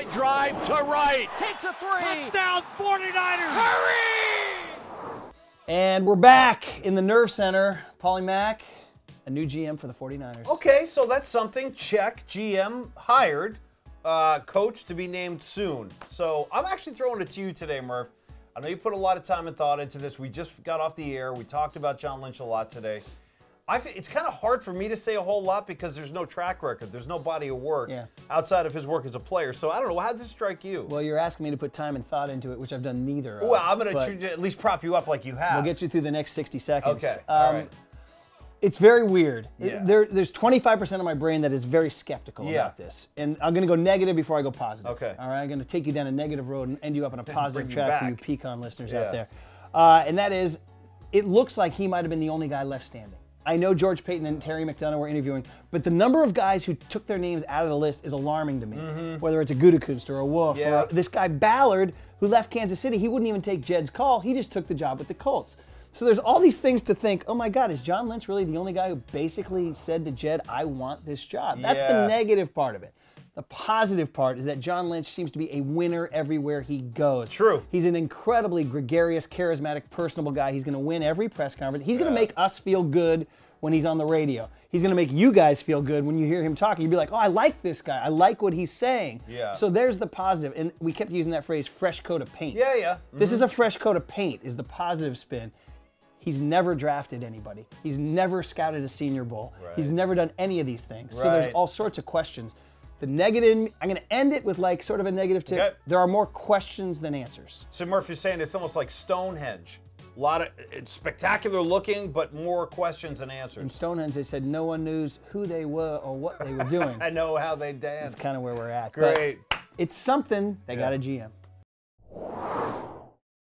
Line drive to right. Takes a three. Touchdown 49ers. Hurry! And we're back in the Nerve Center. Murph Mac, a new GM for the 49ers. Okay, so that's something. Check. GM hired. Coach to be named soon. So I'm actually throwing it to you today, Murph. I know you put a lot of time and thought into this. We just got off the air. We talked about John Lynch a lot today. It's kind of hard for me to say a whole lot because there's no track record. There's no body of work outside of his work as a player. So I don't know. How does it strike you? Well, you're asking me to put time and thought into it, which I've done neither of. Well, I'm going to at least prop you up like you have. We'll get you through the next 60 seconds. Okay. All right. It's very weird. Yeah. There's 25% of my brain that is very skeptical about this. And I'm going to go negative before I go positive. Okay. All right, I'm going to take you down a negative road and end you up on a positive track for you pecan listeners out there. And that is, it looks like he might have been the only guy left standing. I know George Payton and Terry McDonough were interviewing, but the number of guys who took their names out of the list is alarming to me. Whether it's a Gutekunst or a Wolf or this guy Ballard who left Kansas City, he wouldn't even take Jed's call. He just took the job with the Colts. So there's all these things to think, oh my God, is John Lynch really the only guy who basically said to Jed, I want this job? That's the negative part of it. The positive part is that John Lynch seems to be a winner everywhere he goes. True. He's an incredibly gregarious, charismatic, personable guy. He's going to win every press conference. He's going to make us feel good when he's on the radio. He's going to make you guys feel good when you hear him talking. You'll be like, oh, I like this guy. I like what he's saying. Yeah. So there's the positive. And we kept using that phrase, fresh coat of paint. Yeah, yeah. This is a fresh coat of paint is the positive spin. He's never drafted anybody. He's never scouted a Senior Bowl. Right. He's never done any of these things. Right. So there's all sorts of questions. The negative, I'm going to end it with like sort of a negative tip. Okay. There are more questions than answers. So Murph, you're saying it's almost like Stonehenge. A lot of it's spectacular looking, but more questions than answers. In Stonehenge, they said no one knew who they were or what they were doing. I know how they dance. That's kind of where we're at. Great. But it's something. They got a GM.